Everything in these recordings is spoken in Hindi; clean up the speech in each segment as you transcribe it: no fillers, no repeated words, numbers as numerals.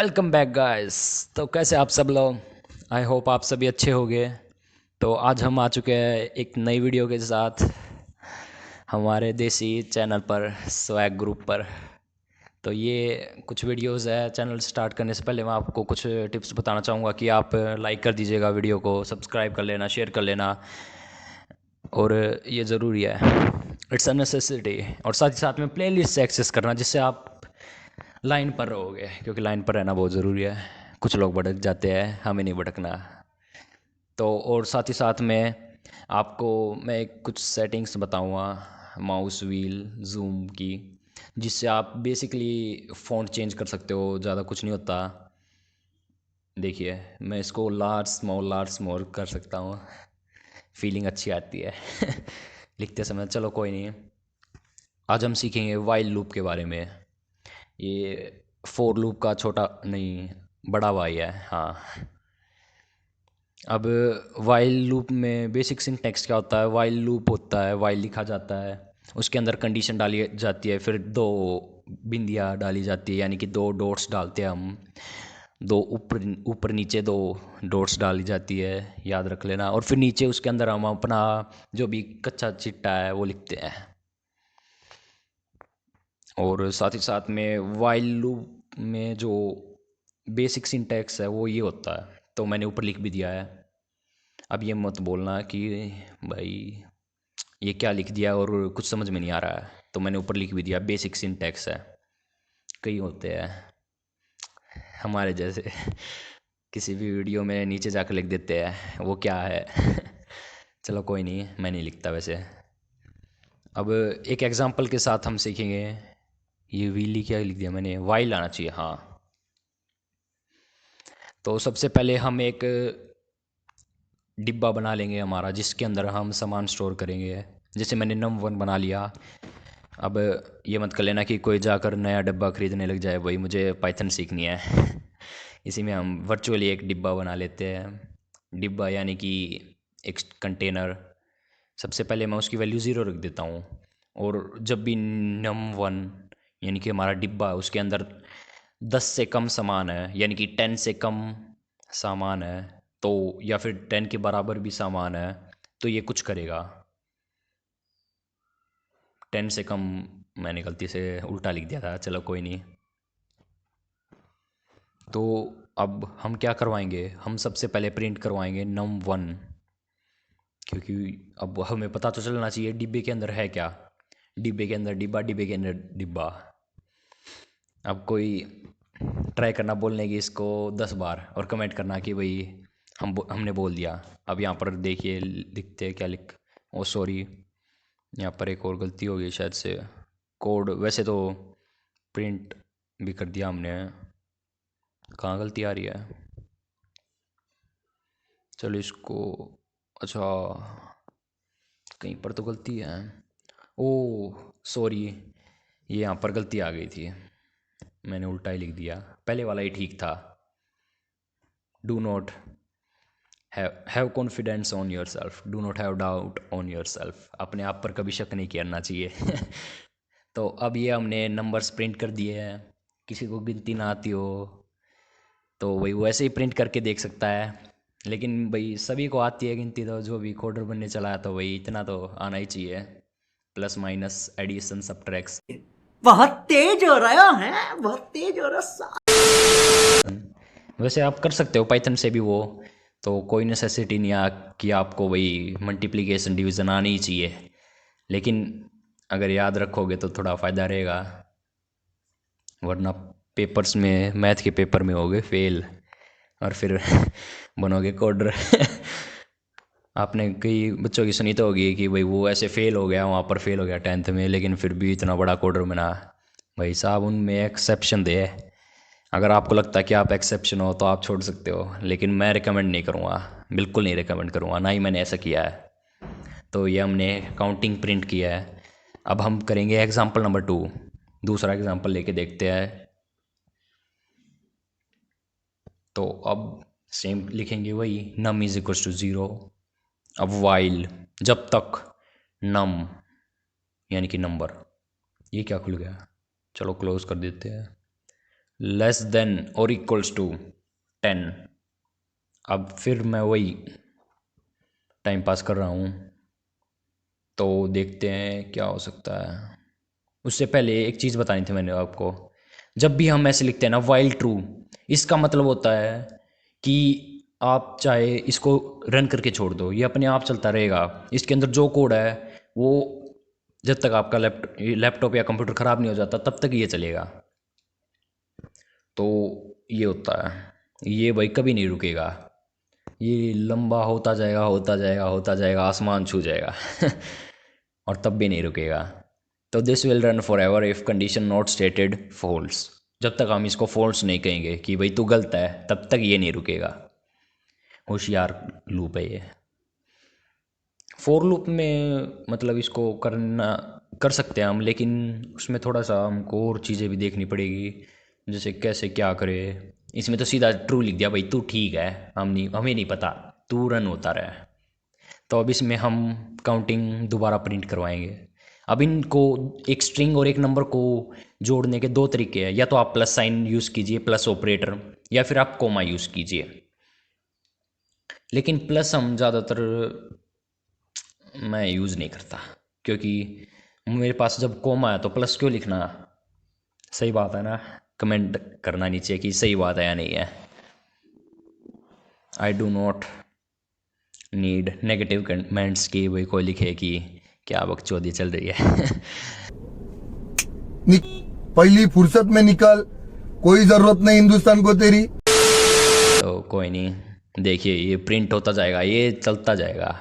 Welcome back guys. तो कैसे आप सब लोग? आई होप आप सभी अच्छे होंगे। तो आज हम आ चुके हैं एक नई वीडियो के साथ हमारे देसी चैनल पर, स्वैग ग्रुप पर। तो ये कुछ वीडियोस है। चैनल स्टार्ट करने से पहले मैं आपको कुछ टिप्स बताना चाहूँगा कि आप लाइक कर दीजिएगा वीडियो को, सब्सक्राइब कर लेना, शेयर कर लेना, और ये ज़रूरी है, इट्स अ नेसेसिटी। और साथ ही साथ में प्लेलिस्ट से एक्सेस करना, जिससे आप लाइन पर रहोगे, क्योंकि लाइन पर रहना बहुत ज़रूरी है। कुछ लोग भटक जाते हैं, हमें नहीं भटकना। तो और साथ ही साथ में आपको मैं कुछ सेटिंग्स बताऊंगा माउस व्हील जूम की, जिससे आप बेसिकली फ़ॉन्ट चेंज कर सकते हो। ज़्यादा कुछ नहीं होता। देखिए, मैं इसको लार्ज स्मॉल कर सकता हूँ। फीलिंग अच्छी आती है लिखते समय। चलो कोई नहीं। आज हम सीखेंगे वाइल लूप के बारे में। ये फोर लूप का छोटा नहीं, बड़ा वाई है। हाँ। अब वाइल लूप में बेसिक सिंटैक्स क्या होता है? वाइल लूप होता है, वाइल लिखा जाता है, उसके अंदर कंडीशन डाली जाती है, फिर दो बिंदियाँ डाली जाती है, यानी कि दो डॉट्स डालते हैं हम। दो ऊपर ऊपर नीचे दो डॉट्स डाली जाती है, याद रख लेना। और फिर नीचे उसके अंदर हम अपना जो भी कच्चा चिट्टा है वो लिखते हैं। और साथ ही साथ में वाइल लूप में जो बेसिक सिंटैक्स है वो ये होता है। तो मैंने ऊपर लिख भी दिया है। अब ये मत बोलना कि भाई ये क्या लिख दिया और कुछ समझ में नहीं आ रहा है। तो मैंने ऊपर लिख भी दिया, बेसिक सिंटैक्स है। कई होते हैं हमारे जैसे किसी भी वीडियो में नीचे जाकर लिख देते हैं वो क्या है चलो कोई नहीं, मैं नहीं लिखता वैसे। अब एक एग्जांपल के साथ हम सीखेंगे। ये व्हीली क्या लिख दिया मैंने? वाइल आना चाहिए, हाँ। तो सबसे पहले हम एक डिब्बा बना लेंगे हमारा, जिसके अंदर हम सामान स्टोर करेंगे। जैसे मैंने num1 बना लिया। अब ये मत कर लेना कि कोई जाकर नया डिब्बा खरीदने लग जाए, वही मुझे पाइथन सीखनी है इसी में हम वर्चुअली एक डिब्बा बना लेते हैं। डिब्बा यानी कि एक कंटेनर। सबसे पहले मैं उसकी वैल्यू ज़ीरो रख देता हूँ। और जब भी num1 यानी कि हमारा डिब्बा, उसके अंदर 10 से कम सामान है, यानी कि 10 से कम सामान है, तो या फिर 10 के बराबर भी सामान है, तो ये कुछ करेगा। 10 से कम, मैंने गलती से उल्टा लिख दिया था, चलो कोई नहीं। तो अब हम क्या करवाएंगे? हम सबसे पहले प्रिंट करवाएंगे num1, क्योंकि अब हमें पता तो चलना चाहिए डिब्बे के अंदर है क्या। डिब्बे के अंदर डिब्बा, डिब्बे के अंदर डिब्बा। अब कोई ट्राई करना बोलने की इसको 10 बार और कमेंट करना कि भाई हमने बोल दिया। अब यहाँ पर देखिए लिखते हैं क्या लिख, ओ सॉरी, यहाँ पर एक और गलती हो गई शायद से। कोड वैसे तो प्रिंट भी कर दिया हमने, कहाँ गलती आ रही है? चलो इसको, अच्छा कहीं पर तो गलती है। ओ सॉरी, ये यहाँ पर गलती आ गई थी, मैंने उल्टा ही लिख दिया। पहले वाला ही ठीक था। Do not have confidence on your self, do not have doubt on your self. अपने आप पर कभी शक नहीं करना चाहिए तो अब ये हमने नंबर्स प्रिंट कर दिए हैं। किसी को गिनती ना आती हो तो वही वैसे ही प्रिंट करके देख सकता है। लेकिन भाई सभी को आती है गिनती, तो जो भी कोडर बनने चला है तो वही इतना तो आना ही चाहिए। Plus minus addition subtraction. बहुत तेज हो रहा है, बहुत तेज हो रहा। वैसे आप कर सकते हो पाइथन से भी वो, तो कोई नेसेसिटी नहीं आ कि आपको वही मल्टीप्लिकेशन डिवीज़न आनी ही चाहिए। लेकिन अगर याद रखोगे तो थोड़ा फ़ायदा रहेगा, वरना पेपर्स में, मैथ के पेपर में होगे फेल, और फिर बनोगे कोडर आपने कई बच्चों की सुनी तो होगी कि भाई वो ऐसे फेल हो गया, वहाँ पर फेल हो गया 10th में, लेकिन फिर भी इतना बड़ा कोडर बना। भाई साहब उनमें एक्सेप्शन दे। अगर आपको लगता है कि आप एक्सेप्शन हो तो आप छोड़ सकते हो, लेकिन मैं रिकमेंड नहीं करूँगा, बिल्कुल नहीं रिकमेंड करूँगा, ना ही मैंने ऐसा किया है। तो ये हमने काउंटिंग प्रिंट किया है। अब हम करेंगे एग्जाम्पल नंबर 2। दूसरा एग्जाम्पल लेके देखते हैं। तो अब सेम लिखेंगे वही, num is equal to zero. अब वाइल, जब तक नम यानी कि नंबर, ये क्या खुल गया, चलो क्लोज कर देते हैं। लेस देन और इक्वल्स टू 10। अब फिर मैं वही टाइम पास कर रहा हूँ, तो देखते हैं क्या हो सकता है। उससे पहले एक चीज़ बतानी थी मैंने आपको। जब भी हम ऐसे लिखते हैं ना वाइल ट्रू, इसका मतलब होता है कि आप चाहे इसको रन करके छोड़ दो, ये अपने आप चलता रहेगा। इसके अंदर जो कोड है वो जब तक आपका लैपटॉप या कंप्यूटर ख़राब नहीं हो जाता तब तक ये चलेगा। तो ये होता है, ये भाई कभी नहीं रुकेगा, ये लंबा होता जाएगा होता जाएगा होता जाएगा, आसमान छू जाएगा और तब भी नहीं रुकेगा। तो this will run for ever if condition not stated false. जब तक हम इसको फॉल्स नहीं कहेंगे कि भाई तू गलत है, तब तक ये नहीं रुकेगा। होशियार लूप है ये। फोर लूप में मतलब इसको करना कर सकते हैं हम, लेकिन उसमें थोड़ा सा हमको और चीज़ें भी देखनी पड़ेगी, जैसे कैसे क्या करे। इसमें तो सीधा ट्रू लिख दिया, भाई तू ठीक है, हमें नहीं पता, तू रन होता रहा। तो अब इसमें हम काउंटिंग दोबारा प्रिंट करवाएंगे। अब इनको एक स्ट्रिंग और एक नंबर को जोड़ने के दो तरीके हैं, या तो आप प्लस साइन यूज़ कीजिए, प्लस ऑपरेटर, या फिर आप कोमा यूज़ कीजिए। लेकिन प्लस हम ज़्यादातर मैं यूज़ नहीं करता, क्योंकि मेरे पास जब कोमा है तो प्लस क्यों लिखना। सही बात है ना, कमेंट करना नीचे कि सही बात है या नहीं है। I do not need negative comments की वही कोई लिखे कि क्या बकचोदी चल रही है पहली फुर्सत में निकल, कोई जरूरत नहीं हिंदुस्तान को तेरी। तो कोई नहीं, देखिए ये प्रिंट होता जाएगा, ये चलता जाएगा।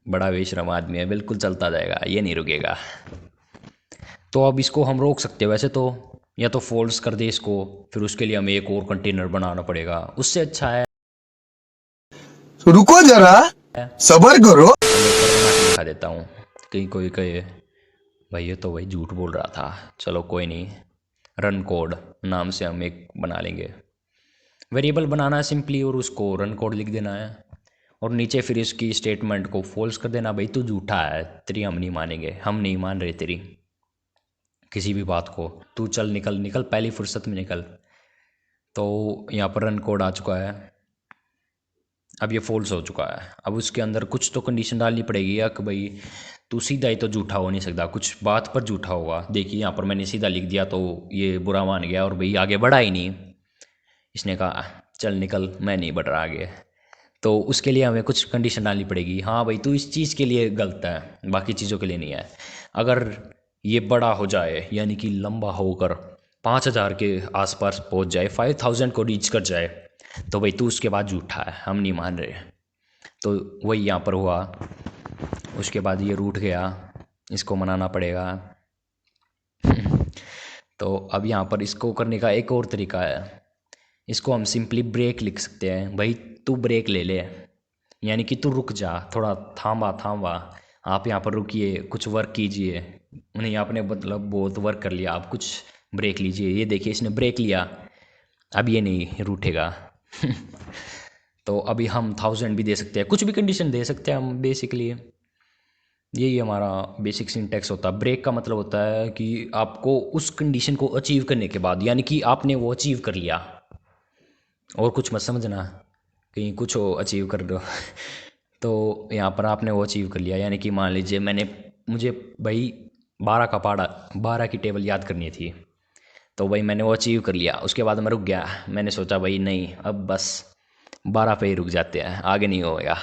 बड़ा बेशरम आदमी है, बिल्कुल चलता जाएगा, ये नहीं रुकेगा। तो अब इसको हम रोक सकते हैं वैसे तो, या तो फोल्ड्स कर दे इसको, फिर उसके लिए हमें एक और कंटेनर बनाना पड़ेगा। उससे अच्छा है रुको जरा, सबर करो। मैं एक बार बना के दिखा देता हूँ, कहीं कोई कहे भाई ये तो भाई झूठ बोल रहा था। चलो कोई नहीं, रन कोड नाम से हम एक बना लेंगे। वेरिएबल बनाना है सिंपली, और उसको रन कोड लिख देना है, और नीचे फिर इसकी स्टेटमेंट को फॉल्स कर देना। भाई तू झूठा है, तेरी हम नहीं मानेंगे, हम नहीं मान रहे तेरी किसी भी बात को, तू चल निकल निकल, पहली फुर्सत में निकल। तो यहाँ पर रन कोड आ चुका है। अब ये फॉल्स हो चुका है। अब उसके अंदर कुछ तो कंडीशन डालनी पड़ेगी, या कि भाई तू सीधा ही तो झूठा हो नहीं सकता, कुछ बात पर झूठा होगा। देखिए यहाँ पर मैंने सीधा लिख दिया तो ये बुरा मान गया, और भाई आगे बढ़ा ही नहीं। इसने कहा चल निकल, मैं नहीं बढ़ रहा आगे। तो उसके लिए हमें कुछ कंडीशन डालनी पड़ेगी। हाँ भाई तू इस चीज़ के लिए गलत है, बाकी चीज़ों के लिए नहीं है। अगर ये बड़ा हो जाए, यानी कि लंबा होकर 5,000 के आसपास पहुंच जाए, 5,000 को रीच कर जाए, तो भाई तू उसके बाद झूठा है, हम नहीं मान रहे। तो वही यहाँ पर हुआ। उसके बाद ये रूठ गया, इसको मनाना पड़ेगा तो अब यहाँ पर इसको करने का एक और तरीका है। इसको हम सिंपली ब्रेक लिख सकते हैं। भाई तू ब्रेक ले ले, यानी कि तू रुक जा, थोड़ा थामा थामा, आप यहाँ पर रुकिए, कुछ वर्क कीजिए। नहीं आपने मतलब बहुत वर्क कर लिया, आप कुछ ब्रेक लीजिए। ये देखिए इसने ब्रेक लिया, अब ये नहीं रूठेगा तो अभी हम 1,000 भी दे सकते हैं, कुछ भी कंडीशन दे सकते हैं हम बेसिकली। यही हमारा बेसिक सिंटैक्स होता है। ब्रेक का मतलब होता है कि आपको उस कंडीशन को अचीव करने के बाद, यानी कि आपने वो अचीव कर लिया, और कुछ मत समझना कहीं कुछ हो अचीव कर दो तो यहाँ पर आपने वो अचीव कर लिया, यानी कि मान लीजिए मुझे भाई 12 का पहाड़ा, 12 की टेबल याद करनी थी, तो भाई मैंने वो अचीव कर लिया। उसके बाद मैं रुक गया, मैंने सोचा भाई नहीं अब बस 12 पे ही रुक जाते हैं, आगे नहीं होगा,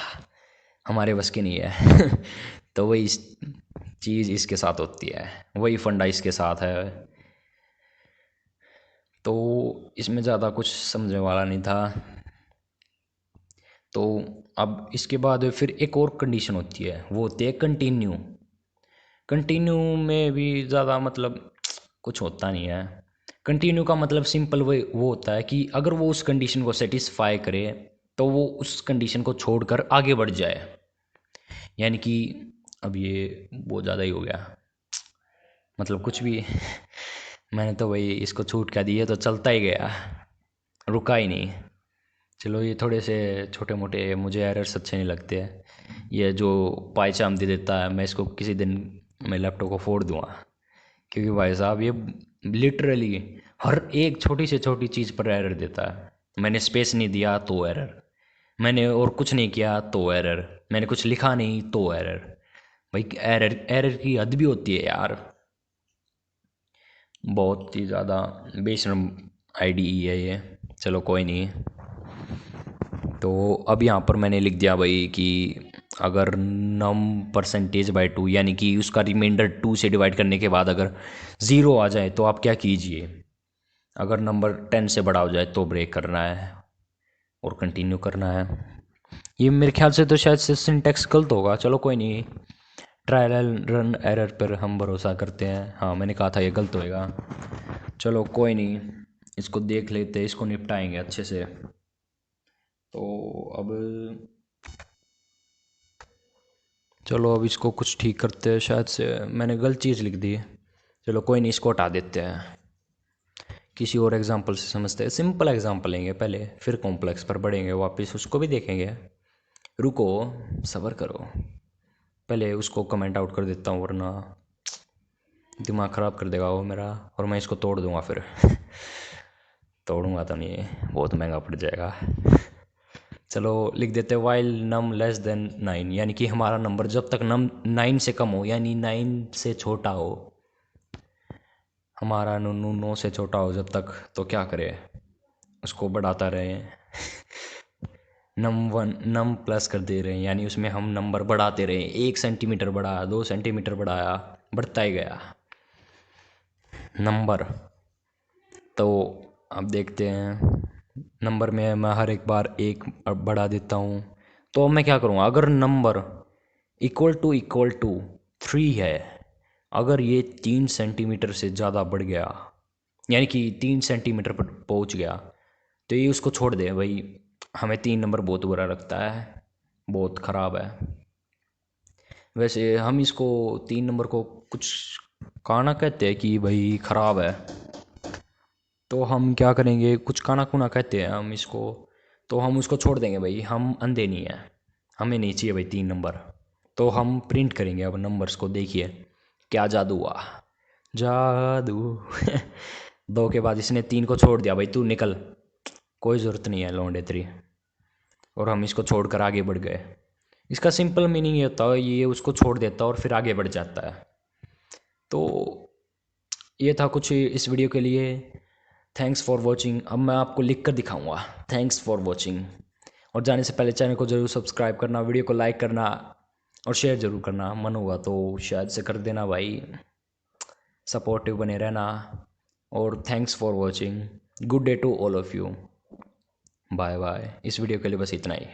हमारे बस की नहीं है तो वही चीज़ इसके साथ होती है, वही फंडा इसके साथ है। तो इसमें ज़्यादा कुछ समझने वाला नहीं था। तो अब इसके बाद फिर एक और कंडीशन होती है, वो होती है कंटिन्यू। कंटिन्यू में भी ज़्यादा मतलब कुछ होता नहीं है। कंटिन्यू का मतलब सिंपल वो होता है कि अगर वो उस कंडीशन को सेटिस्फाई करे तो वो उस कंडीशन को छोड़कर आगे बढ़ जाए। यानी कि अब ये बहुत ज़्यादा ही हो गया, मतलब कुछ भी मैंने तो वही इसको छूट क्या दी है, तो चलता ही गया, रुका ही नहीं। चलो ये थोड़े से छोटे मोटे मुझे एरर्स अच्छे नहीं लगते हैं। ये जो पाई चाम दे देता है, मैं इसको किसी दिन मैं लैपटॉप को फोड़ दूँगा क्योंकि भाई साहब ये लिटरली हर एक छोटी से छोटी चीज़ पर एरर देता है। मैंने स्पेस नहीं दिया तो एरर, मैंने और कुछ नहीं किया तो एरर, मैंने कुछ लिखा नहीं तो एरर। भाई एरर एरर की हद भी होती है यार। बहुत ही ज़्यादा बेशर्म IDE है ये। चलो कोई नहीं। तो अब यहाँ पर मैंने लिख दिया भाई कि अगर नम परसेंटेज बाय 2 यानी कि उसका रिमाइंडर 2 से डिवाइड करने के बाद अगर 0 आ जाए तो आप क्या कीजिए। अगर नंबर 10 से बड़ा हो जाए तो ब्रेक करना है और कंटिन्यू करना है। ये मेरे ख्याल से तो शायद से सिंटैक्स गलत होगा। चलो कोई नहीं, ट्रायल रन एरर पर हम भरोसा करते हैं। हाँ मैंने कहा था ये गलत होएगा। चलो कोई नहीं, इसको देख लेते हैं, इसको निपटाएंगे अच्छे से। तो अब चलो अब इसको कुछ ठीक करते हैं। शायद से मैंने गलत चीज़ लिख दी। चलो कोई नहीं, इसको हटा देते हैं, किसी और एग्जांपल से समझते हैं। सिंपल एग्जांपल लेंगे पहले, फिर कॉम्प्लेक्स पर बढ़ेंगे वापस, उसको भी देखेंगे। रुको, सब्र करो, पहले उसको कमेंट आउट कर देता हूँ वरना दिमाग ख़राब कर देगा वो मेरा, और मैं इसको तोड़ दूँगा फिर। तोड़ूंगा तो नहीं, बहुत महंगा पड़ जाएगा। चलो लिख देते हैं वाइल नम लेस देन 9, यानी कि हमारा नंबर जब तक नम 9 से कम हो, यानी 9 से छोटा हो, हमारा नूनू 9 से छोटा हो जब तक, तो क्या करें, उसको बढ़ाता रहे। नम प्लस कर दे रहे हैं, यानी उसमें हम नंबर बढ़ाते रहे। 1 सेंटीमीटर बढ़ाया, 2 सेंटीमीटर बढ़ाया, बढ़ता ही गया नंबर। तो अब देखते हैं, नंबर में मैं हर एक बार 1 बढ़ा देता हूँ। तो अब मैं क्या करूँगा, अगर नंबर इक्वल टू 3 है, अगर ये 3 सेंटीमीटर से ज़्यादा बढ़ गया, यानी कि 3 सेंटीमीटर पर पहुँच गया, तो ये उसको छोड़ दे भाई। हमें 3 नंबर बहुत बुरा लगता है, बहुत ख़राब है। वैसे हम इसको 3 नंबर को कुछ काना कहते हैं कि भाई ख़राब है, तो हम क्या करेंगे, कुछ काना कुना कहते हैं हम इसको, तो हम उसको छोड़ देंगे भाई। हम अंधे नहीं हैं, हमें नहीं चाहिए भाई 3 नंबर। तो हम प्रिंट करेंगे अब नंबर्स को, देखिए क्या जादू हुआ, जादू। 2 के बाद इसने 3 को छोड़ दिया, भाई तू निकल, कोई ज़रूरत नहीं है लौंडे तेरी। और हम इसको छोड़कर आगे बढ़ गए। इसका सिंपल मीनिंग ये होता है, ये उसको छोड़ देता है और फिर आगे बढ़ जाता है। तो ये था कुछ इस वीडियो के लिए। Thanks for watching. अब मैं आपको लिख कर दिखाऊँगा, थैंक्स फॉर वॉचिंग। और जाने से पहले चैनल को ज़रूर सब्सक्राइब करना, वीडियो को लाइक करना और शेयर ज़रूर करना। मन होगा तो शायद से कर देना भाई, सपोर्टिव बने रहना। और thanks for watching, good day to all of you, bye bye. इस वीडियो के लिए बस इतना ही।